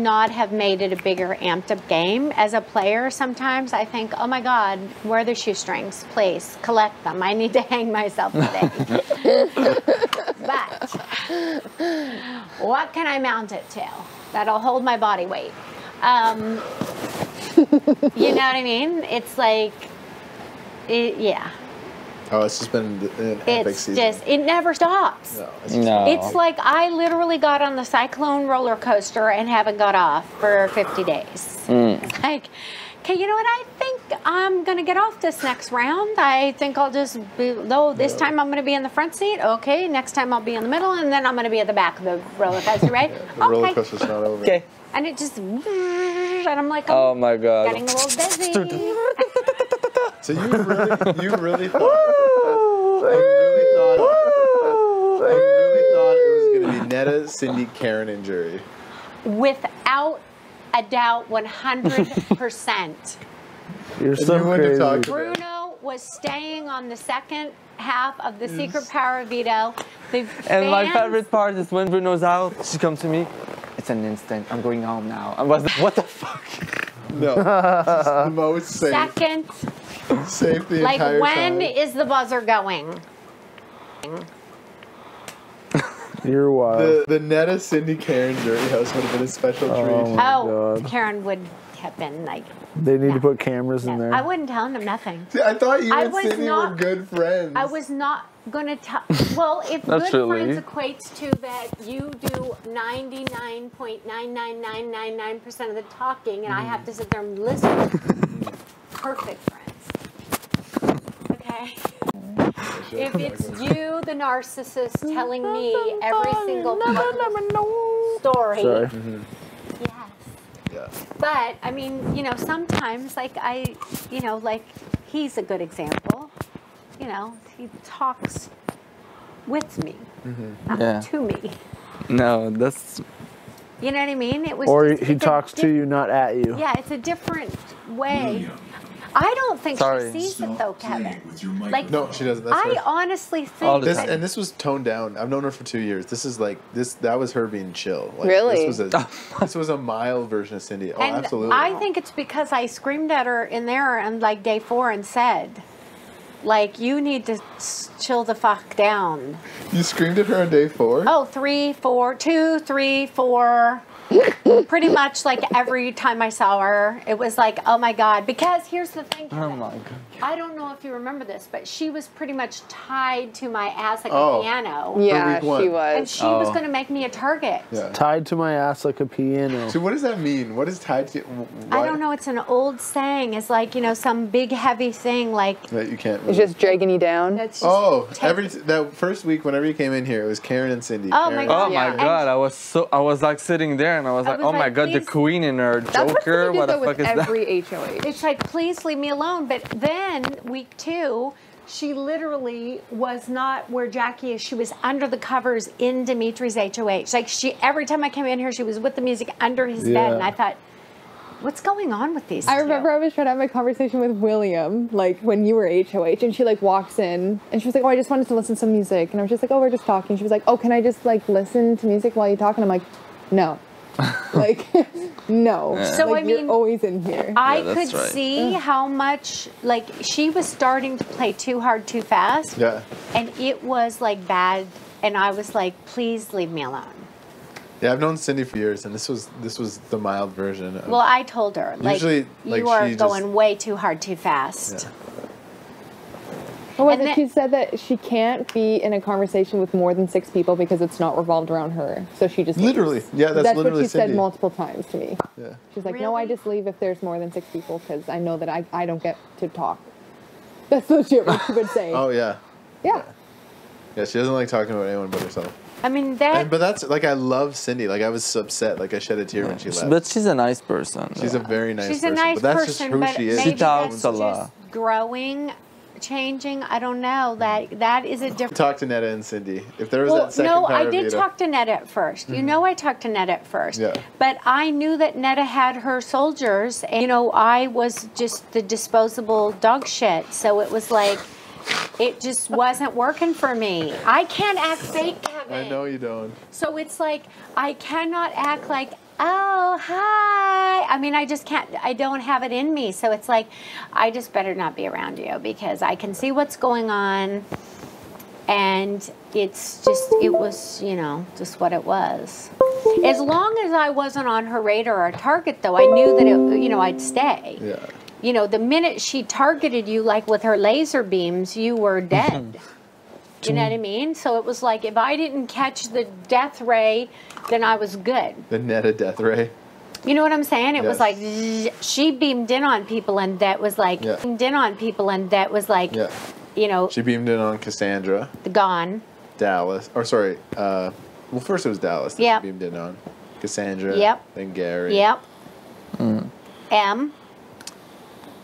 not have made it a bigger amped up game. As a player, sometimes I think, oh my God, where are the shoestrings? Please collect them. I need to hang myself today. But what can I mount it to? That'll hold my body weight. You know what I mean? It's like, yeah. Oh, it's just been an epic season. It never stops. No. It's like I literally got on the Cyclone roller coaster and haven't got off for 50 days. It's like, okay, you know what? I think I'm going to get off this next round. I think I'll just be, this time I'm going to be in the front seat. Okay, next time I'll be in the middle, and then I'm going to be at the back of the roller coaster, right? The roller coaster's not over. Okay. And it just, and I'm like, oh my God. Getting a little dizzy. So you really thought, I really thought it was going to be Netta, Cindy, Karen, and Jury. Without a doubt, 100%. You're so crazy. Bruno was staying on the second half of the Secret Power Veto. And my favorite part is when Bruno's out, she comes to me. It's an instant. I'm going home now. I was like, what the fuck? No, this is the most safe. Second. Safe the like, entire when time. is the buzzer going? You're wild. The Netta, Cindy, Karen, Jury house would have been a special treat. Oh, God. Karen would have been like... They need to put cameras in there. I wouldn't tell him nothing. See, I thought you and Cindy were good friends. I was not going to tell... Well, if good friends equates to that you do 99.99999% of the talking and I have to sit there and listen. Perfect friends. Okay? If it's you, the narcissist, telling me every single story. Sorry. Yes. Yeah. But, I mean, you know, sometimes, like, he's a good example. You know, he talks with me, not to me. No, that's... You know what I mean? It was. Or he talks to you, not at you. Yeah, it's a different way. I don't think she sees it though, Kevin. Like, no, she doesn't. That's I honestly think this was toned down. I've known her for 2 years. This is like that was her being chill. Like, really? This was a mild version of Cindy. Oh, and absolutely. I think it's because I screamed at her in there on like day 4 and said, like, you need to chill the fuck down. You screamed at her on day 4? Oh, 3, 4, 2, 3, 4. Pretty much like every time I saw her, it was like, oh my God. Because here's the thing, Kevin. Oh my God. I don't know if you remember this, but she was pretty much tied to my ass like a piano. Yeah, she was. And she was going to make me a target. Yeah. Tied to my ass like a piano. So what does that mean? What is tied to? I don't know. It's an old saying. It's like, you know, some big heavy thing like. That you can't move. It's just dragging you down. That's just that first week whenever you came in here, it was Karen and Cindy. Oh my God. Oh my God! I was like sitting there and I was like, oh my God, the Queen and her Joker. What the fuck is that? Every HOH. It's like, please leave me alone. But then week 2, she literally was not where Jackie is. She was under the covers in Dimitri's HOH. Like, every time I came in here, she was with the music under his bed, and I thought, what's going on with these two? I remember I was trying to have my conversation with William, like, when you were HOH, and she, like, walks in, and she was like, oh, I just wanted to listen to some music. And I was just like, oh, we're just talking. She was like, oh, can I just, like, listen to music while you talk? And I'm like, no. Like, no. Yeah. So, like, I mean, you're always in here. I could see how much, like, she was starting to play too hard, too fast. Yeah. And it was, like, bad. And I was like, please leave me alone. Yeah, I've known Cindy for years, and this was the mild version. Of, well, I told her, like, usually, you are going way too hard, too fast. Yeah. Oh, and she said that she can't be in a conversation with more than 6 people because it's not revolved around her. So she just literally, leaves. yeah, that's literally what she Cindy said multiple times to me. Yeah, she's like, no, I just leave if there's more than 6 people because I know that I don't get to talk. That's legit what she would say. Oh yeah. Yeah. Yeah, she doesn't like talking about anyone but herself. I mean that. But that's like I love Cindy. Like I was upset. Like I shed a tear when she left. But she's a nice person. She's a very nice person. She's a nice but that's person, just who she is. She talks a lot. Growing, changing. I don't know. That is a different. Talk to Netta and Cindy. If there was that second no, power I did veto. talk to Netta at first. You know, I talked to Netta at first. Yeah. But I knew that Netta had her soldiers, and you know, I was just the disposable dog shit. So it was like. It just wasn't working for me. I can't act fake, Kevin. I know you don't. So it's like, I cannot act like oh, hi. I mean, I just can't, I don't have it in me. So it's like, I just better not be around you because I can see what's going on. And it's just, it was, you know, just what it was. As long as I wasn't on her radar or target, though, I knew that, it, you know, I'd stay. Yeah. You know, the minute she targeted you, like with her laser beams, you were dead. You know what I mean? So it was like, if I didn't catch the death ray, then I was good. The Netta death ray. You know what I'm saying? It was Yes. like, zzz, she beamed in on people, and that was like, Yeah. beamed in on people, and that was like, Yeah. you know, She beamed in on Cassandra, gone. Dallas, or sorry, well, first it was Dallas that Yep. she beamed in on. Cassandra, Yep. then Gary. Yep. M.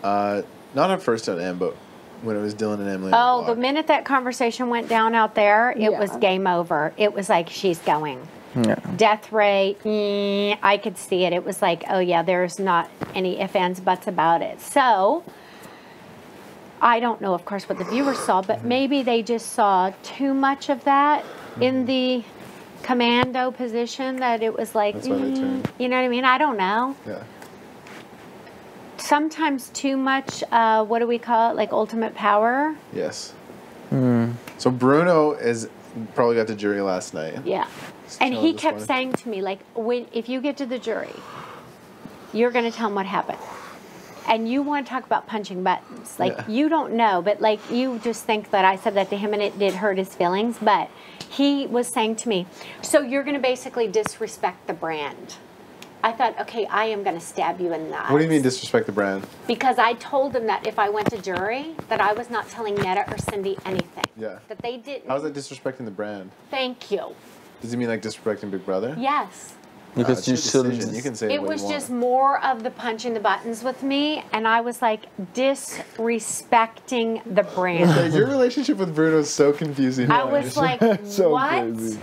Not at first on M, but when it was Dylan and Emily. Oh, on the block. minute that conversation went down out there, it was Yeah. game over. It was like, she's going. Yeah. Death ray, I could see it. It was like, oh yeah, there's not any ifs, ands, buts about it. So, I don't know, of course, what the viewers saw, but maybe they just saw too much of that in the commando position that it was like, That's why they turned. you know what I mean? I don't know. Yeah. Sometimes too much, what do we call it? Like ultimate power? Yes. So Bruno is probably got the jury last night. Yeah. Just And tell he this kept one. saying to me, like, if you get to the jury, you're going to tell them what happened. And you want to talk about punching buttons. Like, Yeah. you don't know, but like, you just think that I said that to him and it did hurt his feelings. But he was saying to me, so you're going to basically disrespect the brand. I thought, okay, I am going to stab you in the eyes. What do you mean disrespect the brand? Because I told him that if I went to jury, that I was not telling Netta or Cindy anything. Yeah. That they didn't. How's that disrespecting the brand? Thank you. Does he mean like disrespecting Big Brother? Yes. Because It's you your shouldn't. decision. You can say It what was you want. just more of the punching the buttons with me, and I was like disrespecting the brand. Yeah, your relationship with Bruno is so confusing. I was like, So what? crazy.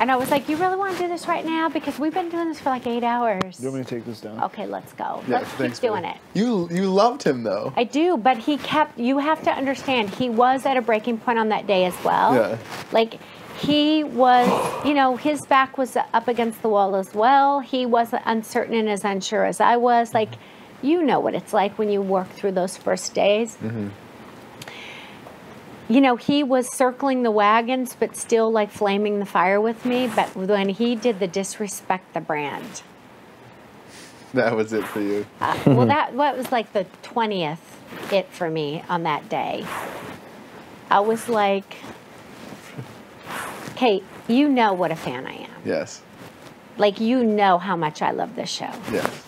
And I was like, you really want to do this right now? Because we've been doing this for like 8 hours. You want me to take this down? Okay, let's go. Yeah, Let's thanks, keep doing buddy. it. You loved him though. I do, but he kept, you have to understand, he was at a breaking point on that day as well. Yeah. Like, he was, you know, his back was up against the wall as well. He was uncertain and as unsure as I was. Like, you know what it's like when you work through those first days. Mm-hmm. You know, he was circling the wagons, but still like flaming the fire with me. But when he did the disrespect the brand, That was it for you. well, that was like the 20th it for me on that day. I was like, Kate, you know what a fan I am. Yes. Like, you know how much I love this show. Yes.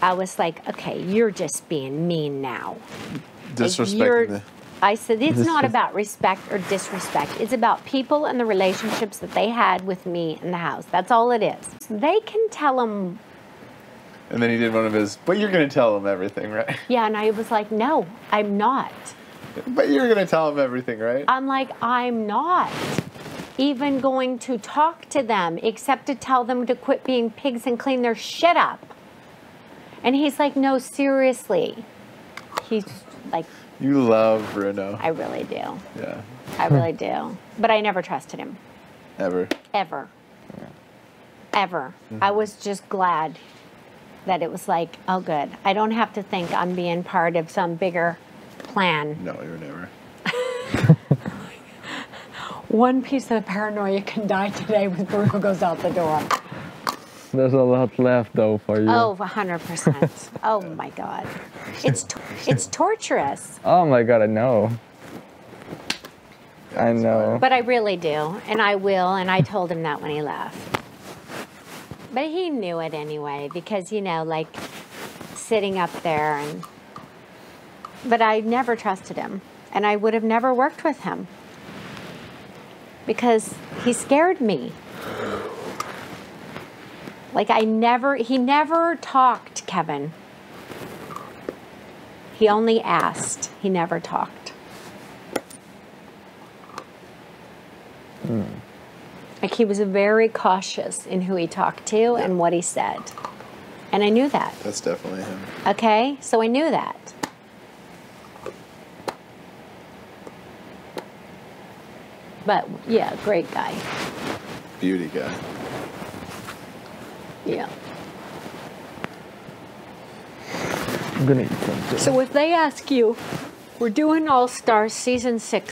I was like, okay, you're just being mean now. Like, Disrespecting the. I said, it's not about respect or disrespect. It's about people and the relationships that they had with me in the house. That's all it is. They can tell them, And then he did one of his. But you're gonna tell him everything, right? yeah, and I was like, no, I'm not. But you're gonna tell him everything, right? I'm like, I'm not even going to talk to them except to tell them to quit being pigs and clean their shit up. And he's like, no, seriously. He's like, You love Bruno. I really do. Yeah. I really do. But I never trusted him. Ever. Ever. Ever. I was just glad that it was like, oh, good. I don't have to think I'm being part of some bigger plan. No, you were never. One piece of the paranoia can die today when Bruno goes out the door. There's a lot left though for you. Oh, 100%. Oh my God. It's torturous. Oh my God, I know. I know. But I really do, and I will, and I told him that when he left. But he knew it anyway, because, you know, like, sitting up there, and... But I never trusted him, and I would have never worked with him. Because he scared me. Like, he never talked, Kevin. He only asked. He never talked. Like, he was very cautious in who he talked to and what he said. And I knew that. That's definitely him. Okay? So I knew that. But, yeah, great guy. Beauty guy. Yeah. I'm gonna eat something. So if they ask you, we're doing All Stars season 6.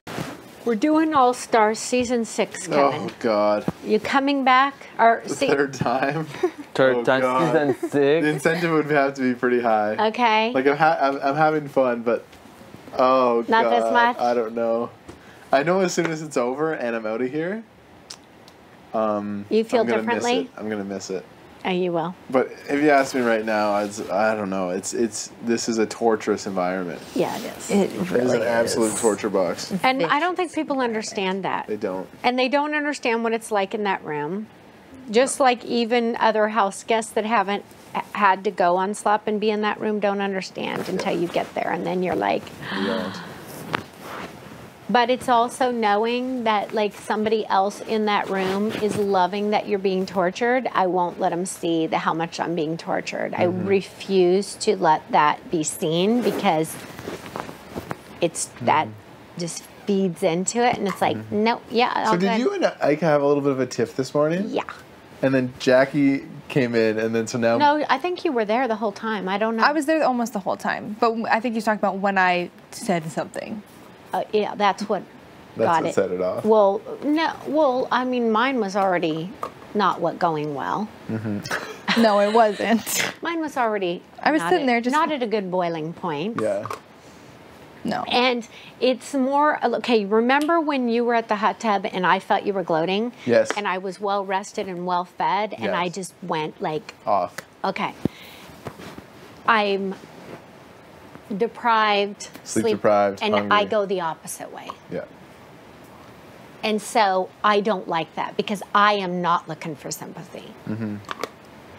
We're doing All Stars season 6, Kevin. Oh God. You coming back? Or The third time. Third Oh, time, God. season 6. The incentive would have to be pretty high. Okay. Like I'm having fun, but oh Not God, this much? I don't know. I know as soon as it's over and I'm out of here. You feel I'm gonna differently? Miss it. I'm gonna miss it. Oh, you will. But if you ask me right now, I don't know. This is a torturous environment. Yeah, it is. It It is really an absolute torture box. And I don't think people understand that. They don't. And they don't understand what it's like in that room. Just like even other house guests that haven't had to go on slop and be in that room don't understand until you get there. And then you're like, Beyond. but it's also knowing that like somebody else in that room is loving that you're being tortured. I won't let them see how much I'm being tortured. I refuse to let that be seen because it's that just feeds into it. And it's like, no, yeah. So all did good. you and Ike have a little bit of a tiff this morning? Yeah. And then Jackie came in, and then so now. No, I think you were there the whole time. I don't know. I was there almost the whole time, but I think you talked about when I said something. Yeah, that's what That's got what it. set it off. Well, no. Well, I mean, mine was already not going well. No, it wasn't. Mine was already. I was not sitting at- there just- not at a good boiling point. Yeah. No. And it's more okay. Remember when you were at the hot tub and I felt you were gloating? Yes. And I was well rested and well fed, and I Yes. just went like, Off. okay, I'm deprived, Sleep deprived, and hungry. I go the opposite way. Yeah. And so I don't like that because I am not looking for sympathy.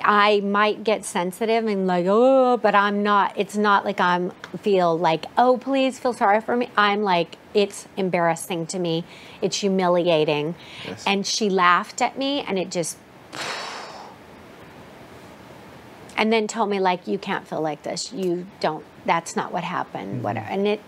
I might get sensitive and like, oh, but I'm not. It's not like I'm feel like, oh, please feel sorry for me. I'm like, it's embarrassing to me. It's humiliating. Yes. And she laughed at me and it just, and then told me like, you can't feel like this. You don't, that's not what happened, whatever. And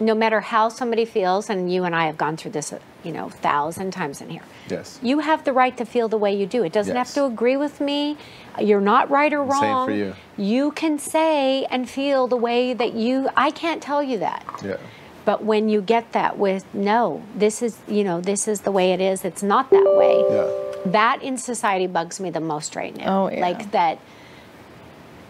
no matter how somebody feels, and you and I have gone through this, 1,000 times in here. Yes. You have the right to feel the way you do. It doesn't have Yes. to agree with me. You're not right or Same wrong. for you. You can say and feel the way that I can't tell you that. Yeah. But when you get that with, no, this is the way it is. It's not that way. Yeah. That in society bugs me the most right now. Oh, yeah. Like that.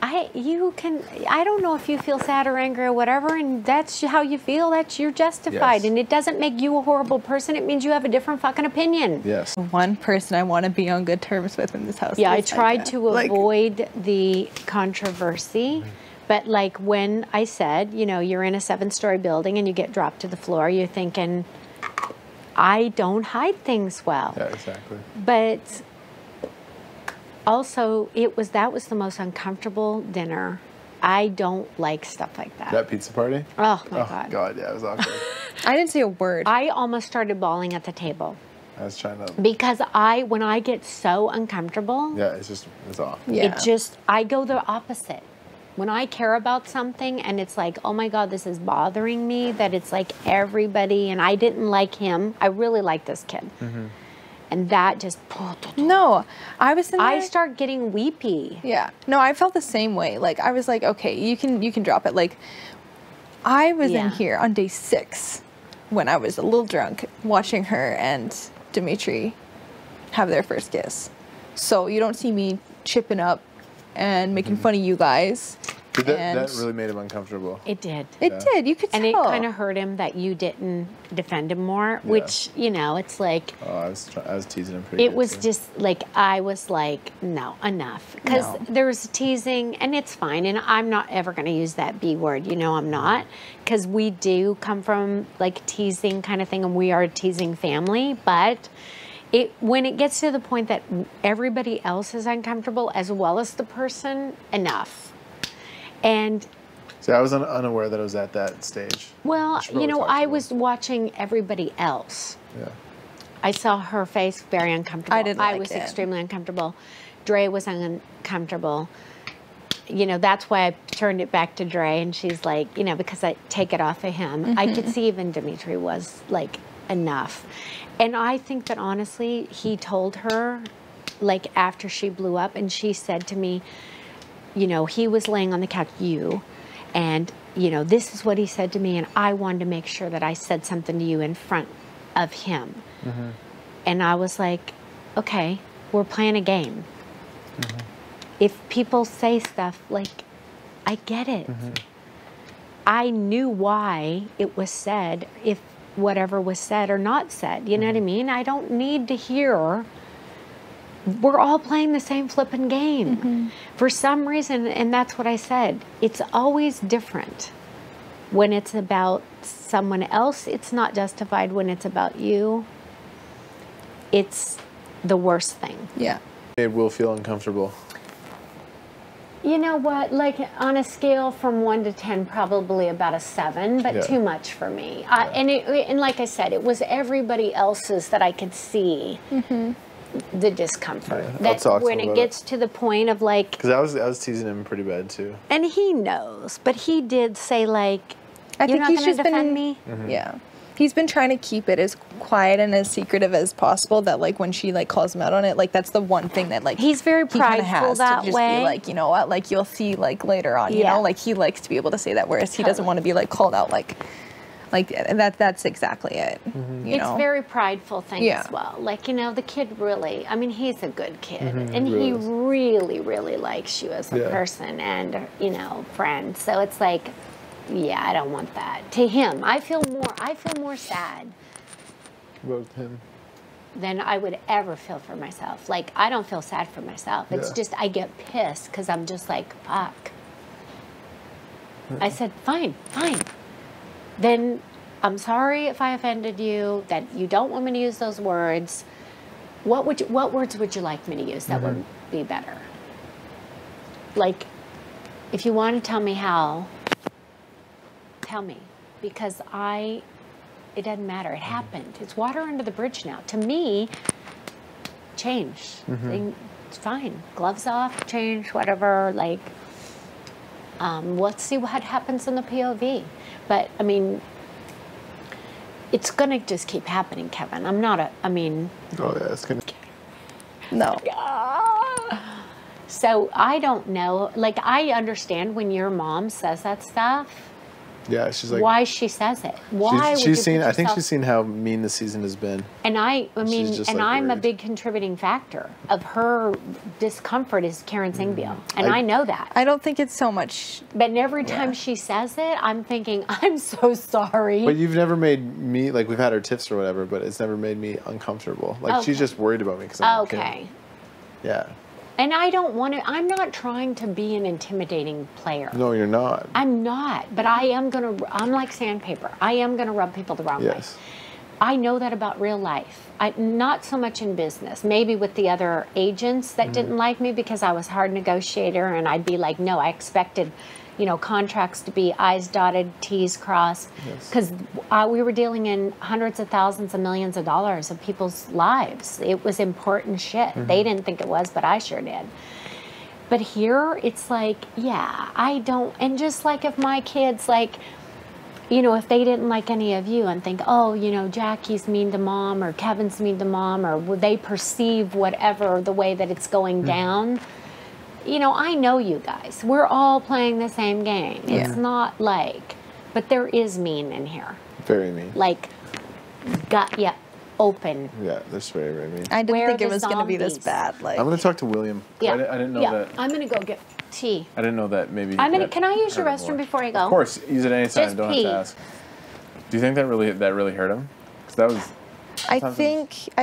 I don't know if you feel sad or angry or whatever, and that's how you feel. You're justified, Yes. and it doesn't make you a horrible person. It means you have a different fucking opinion. Yes. One person I want to be on good terms with in this house. Yeah, I is tried Micah. to avoid the controversy, but like when I said, you're in a 7-story building and you get dropped to the floor, you're thinking, I don't hide things well. Yeah. Exactly. But also, that was the most uncomfortable dinner. I don't like stuff like that. That pizza party. Oh my Oh God. God. Yeah. It was awkward. I didn't say a word. I almost started bawling at the table I was trying to. because when I get so uncomfortable, Yeah. It's off. Yeah. I go the opposite. When I care about something and it's like, oh my God, this is bothering me, that it's like everybody, and I didn't like him. I really like this kid. And that just, No, I was in there. I start getting weepy. Yeah. No, I felt the same way. Like I was like, okay, you can drop it. Like I was in Yeah. here on day 6 when I was a little drunk watching her and Dimitri have their first kiss. So you don't see me chipping up and making fun of you guys. Did that And- really made him uncomfortable. It did. It Yeah. did. You could And tell. it kind of hurt him that you didn't defend him more, which, it's like, Oh, I was teasing him pretty. it good, was too. just like, I was like, no, enough. Because No. there was teasing, and it's fine. And I'm not ever going to use that B word. I'm not. Because we do come from like teasing kind of thing, and we are a teasing family. But when it gets to the point that everybody else is uncomfortable as well as the person, enough. And See, I was unaware that I was at that stage. well, should probably talk to I him. was watching everybody else. Yeah. I saw her face very uncomfortable. I didn't I like was it. extremely uncomfortable. Dre was uncomfortable. That's why I turned it back to Dre, and she's like, because I take it off of him. I could see even Dimitri was like, enough. And I think that honestly, he told her like after she blew up, and she said to me, you know, he was laying on the couch, and, you know, this is what he said to me, and I wanted to make sure that I said something to you in front of him. And I was like, okay, we're playing a game. If people say stuff, like, I get it. I knew why it was said, if whatever was said or not said. You know what I mean? I don't need to hear. We're all playing the same flipping game. For some reason, and that's what I said, it's always different. When it's about someone else, it's not justified. When it's about you, it's the worst thing. Yeah. It will feel uncomfortable. You know what? Like on a scale from 1 to 10, probably about a 7, but too much for me. And like I said, it was everybody else's that I could see the discomfort. I'll talk to when him it about gets to the point of like, Because I was teasing him pretty bad too. and he knows, but he did say like, I "You're think not he's going to just defend been, me." yeah. He's been trying to keep it as quiet and as secretive as possible, that like when she like calls him out on it, like that's the one thing that like He's very he kinda prideful has that to just way. be like, you know what, like you'll see like later on, you Yeah. know, like he likes to be able to say that, whereas he doesn't want to be like called out like that's exactly it. You know? It's very prideful thing Yeah. as well. Like, you know, the kid really, I mean, he's a good kid. And really he is. really, really likes you as a Yeah. person and, you know, friend. So it's like, yeah, I don't want that. To him, I feel more sad About him. than I would ever feel for myself. Like, I don't feel sad for myself. It's Yeah. just, I get pissed because I'm just like, fuck. I said, fine. Then I'm sorry if I offended you, that you don't want me to use those words. What words would you like me to use that would be better? Like, if you want to tell me how, tell me. Because it doesn't matter. It happened. It's water under the bridge now. To me, change. It's fine. Gloves off, change, whatever. Like, let's see what happens in the POV. But, I mean, it's going to just keep happening, Kevin. Oh yeah, it's gonna. No. So I don't know. Like, I understand when your mom says that stuff, Yeah, she's like. why she says it. Why would you she's seen. put I think yourself- she's seen how mean the season has been. And I mean, just, and like, I'm a worried. big contributing factor of her discomfort is Karen Singbiel. And I know that. I don't think it's so much. But every time she says it, I'm thinking, I'm so sorry. But you've never made me, like, we've had our tiffs or whatever, but it's never made me uncomfortable. Like, she's Okay. just worried about me because I'm Okay. a kid. Yeah. And I don't want to, I'm not trying to be an intimidating player. No, you're not. I'm not, but I am going to, I'm like sandpaper. I am going to rub people the wrong way. Yes. I know that about real life. Not so much in business. Maybe with the other agents that didn't like me because I was a hard negotiator, and I'd be like, no, I expected, you know, contracts to be I's dotted, T's crossed. Because we were dealing in hundreds of thousands of millions of dollars of people's lives. It was important shit. They didn't think it was, but I sure did. But here, it's like, yeah, I don't, and just like if my kids, like, you know, if they didn't like any of you and think, oh, you know, Jackie's mean to mom or Kevin's mean to mom, or would they perceive whatever the way that it's going down, you know, I know you guys. We're all playing the same game. It's not like, but there is mean in here. Very mean. Like, got ya open. Yeah, that's very, very mean. I didn't Where think are it the was going to be this zombies? bad. Like, I'm going to talk to William. Yeah. I didn't know yeah. that. I'm going to go get tea. I didn't know that maybe. Can I use your restroom before I go? Of course, use it anytime. Just Don't pee. have to ask. Do you think that really hurt him? Because that was. I sometimes-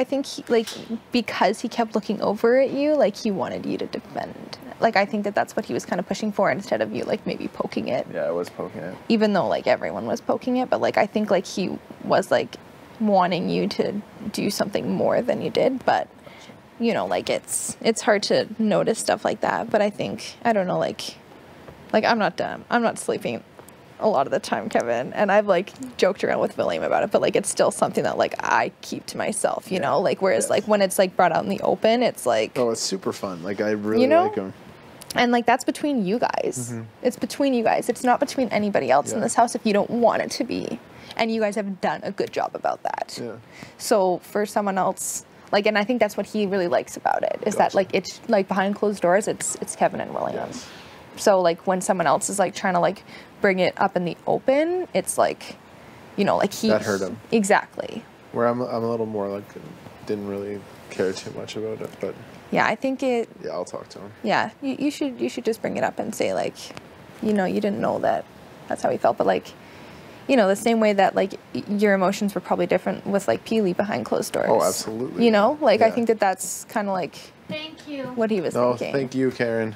think he, like, because he kept looking over at you, like he wanted you to defend. Like, I think that's what he was kind of pushing for, instead of you like maybe poking it. Yeah, I was poking it. Even though like everyone was poking it, but like I think like he was like wanting you to do something more than you did. But you know, like it's hard to notice stuff like that. But I think, I don't know, like I'm not sleeping a lot of the time, Kevin, and I've like joked around with William about it, but like it's still something that like I keep to myself, you know, like whereas like when it's like brought out in the open, it's like, Oh, it's super fun. Like, I really You know? like him. and like that's between you guys. It's between you guys. It's not between anybody else in Yeah. this house if you don't want it to be. And you guys have done a good job about that. Yeah. So for someone else, Like, and I think that's what he really likes about it, is that, like, it's, like, behind closed doors, it's Kevin and William. Yes. So, like, when someone else is, like, trying to, like, bring it up in the open, it's, like, you know, like, he... That hurt him. Exactly. Where I'm a little more, like, didn't really care too much about it, but... Yeah, I think it... Yeah, I'll talk to him. Yeah, you should just bring it up and say, like, you know, you didn't know that that's how he felt, but, like, you know, the same way that, like, your emotions were probably different with, like, Peely behind closed doors. Oh, absolutely. You know? Like, I Yeah. think that that's kind of, like... Thank you. What he was No, thinking. thank you, Karen.